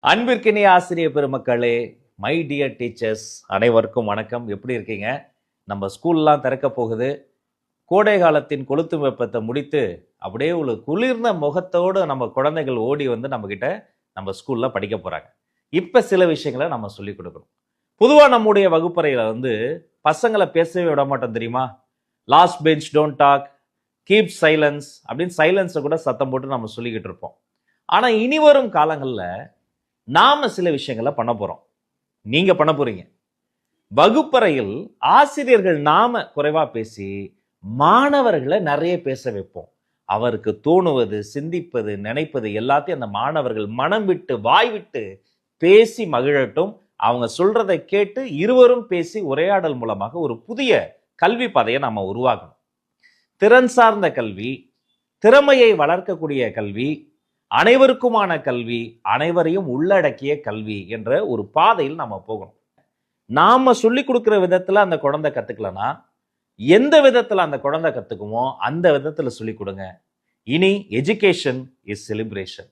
அன்பிற்கினிய ஆசிரியர் பெருமக்களே, மை டியர் டீச்சர்ஸ் அனைவருக்கும் வணக்கம். எப்படி இருக்கீங்க? நம்ம ஸ்கூல்லாம் திறக்க போகுது. கோடை காலத்தின் கொளுத்தும் வெப்பத்தை முடித்து அப்படியே ஒரு குளிர்ந்த முகத்தோடு நம்ம குழந்தைகள் ஓடி வந்து நம்மக்கிட்ட நம்ம ஸ்கூலில் படிக்க போகிறாங்க. இப்போ சில விஷயங்களை நம்ம சொல்லிக் கொடுக்கணும். பொதுவாக நம்முடைய வகுப்பறையில் வந்து பசங்களை பேசவே விட மாட்டோம் தெரியுமா? Last bench don't talk, keep silence அப்படின்னு சைலன்ஸை கூட சத்தம் போட்டு நம்ம சொல்லிக்கிட்டு இருப்போம். ஆனால் இனி வரும் காலங்களில் நாம சில விஷயங்களை பண்ண போறோம். நீங்க பண்ண போறீங்க. வகுப்பறையில் ஆசிரியர்கள் நாம குறைவா பேசி மாணவர்களை நிறைய பேச வைப்போம். அவருக்கு தோணுவது, சிந்திப்பது, நினைப்பது எல்லாத்தையும் அந்த மாணவர்கள் மனம் விட்டு வாய் விட்டு பேசி மகிழட்டும். அவங்க சொல்றதை கேட்டு இருவரும் பேசி உரையாடல் மூலமாக ஒரு புதிய கல்வி பாதையை நாம உருவாக்கணும். திறன் சார்ந்த கல்வி, திறமையை வளர்க்கக்கூடிய கல்வி, அனைவருக்குமான கல்வி, அனைவரையும் உள்ளடக்கிய கல்வி என்ற ஒரு பாதையில் நாம போகணும். நாம சொல்லி கொடுக்கிற விதத்துல அந்த குழந்தை கத்துக்கலனா எந்த விதத்துல அந்த குழந்தை கத்துக்குமோ அந்த விதத்துல சொல்லி கொடுங்க. இனி எஜுகேஷன் இஸ் செலிப்ரேஷன்.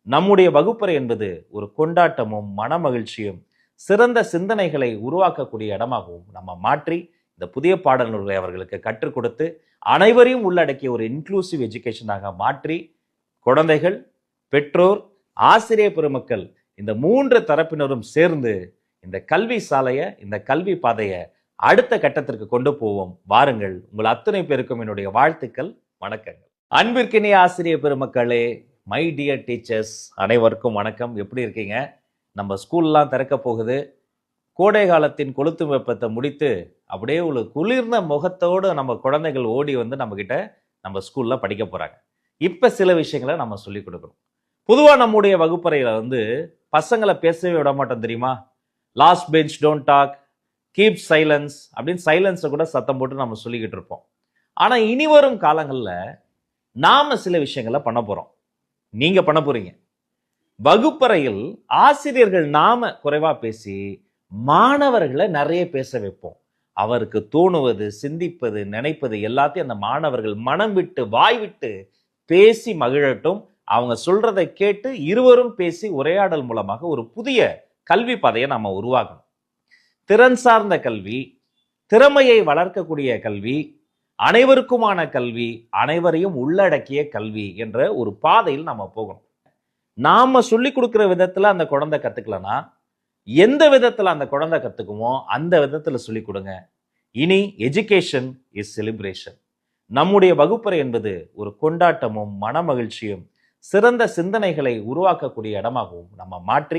நம்முடைய வகுப்பறை என்பது ஒரு கொண்டாட்டமும் மனமகிழ்ச்சியும் சிறந்த சிந்தனைகளை உருவாக்கக்கூடிய இடமாகவும் நம்ம மாற்றி இந்த புதிய பாடநூல்களை அவர்களுக்கு கற்றுக் கொடுத்து அனைவரையும் உள்ளடக்கிய ஒரு இன்க்ளூசிவ் எஜுகேஷனாக மாற்றி குழந்தைகள், பெற்றோர், ஆசிரியர் பெருமக்கள் இந்த மூன்று தரப்பினரும் சேர்ந்து இந்த கல்வி சாலையை, இந்த கல்வி பாதையை அடுத்த கட்டத்திற்கு கொண்டு போவோம். வாருங்கள். உங்கள் அத்தனை பேருக்கும் என்னுடைய வாழ்த்துக்கள், வணக்கங்கள். அன்பிற்கினிய ஆசிரியர் பெருமக்களே, மை டியர் டீச்சர்ஸ் அனைவருக்கும் வணக்கம். எப்படி இருக்கீங்க? நம்ம ஸ்கூல்லாம் திறக்க போகுது. கோடை காலத்தின் கொளுத்தும் வெப்பத்தை முடித்து அப்படியே ஒரு குளிர்ந்த முகத்தோடு நம்ம குழந்தைகள் ஓடி வந்து நம்மக்கிட்ட நம்ம ஸ்கூலில் படிக்க போகிறாங்க. இப்போ சில விஷயங்களை நம்ம சொல்லிக் கொடுக்கணும். பொதுவாக நம்முடைய வகுப்பறையில் வந்து பசங்களை பேசவே விட மாட்டோம் தெரியுமா? Last bench don't talk, keep silence அப்படின்னு சைலன்ஸை கூட சத்தம் போட்டு நம்ம சொல்லிக்கிட்டு இருப்போம். ஆனால் இனி வரும் காலங்களில் நாம சில விஷயங்களை பண்ண போகிறோம். நீங்கள் பண்ண போறீங்க. வகுப்பறையில் ஆசிரியர்கள் நாம குறைவா பேசி மாணவர்களை நிறைய பேச வைப்போம். அவருக்கு தோணுவது, சிந்திப்பது, நினைப்பது எல்லாத்தையும் அந்த மாணவர்கள் மனம் விட்டு வாய் விட்டு பேசி மகிழட்டும். அவங்க சொல்றதை கேட்டு இருவரும் பேசி உரையாடல் மூலமாக ஒரு புதிய கல்வி பாதையை நாம உருவாக்கணும். திறன் சார்ந்த கல்வி, திறமையை வளர்க்கக்கூடிய கல்வி, அனைவருக்குமான கல்வி, அனைவரையும் உள்ளடக்கிய கல்வி என்ற ஒரு பாதையில் நாம போகணும். நாம சொல்லி கொடுக்கிற விதத்துல அந்த குழந்தை கத்துக்கலனா எந்த விதத்துல அந்த குழந்தை கத்துக்குமோ அந்த விதத்துல சொல்லி கொடுங்க. இனி எஜுகேஷன் இஸ் செலிப்ரேஷன். நம்முடைய வகுப்பறை என்பது ஒரு கொண்டாட்டமும் மனமகிழ்ச்சியும் சிறந்த சிந்தனைகளை உருவாக்கக்கூடிய இடமாகவும் நம்ம மாற்றி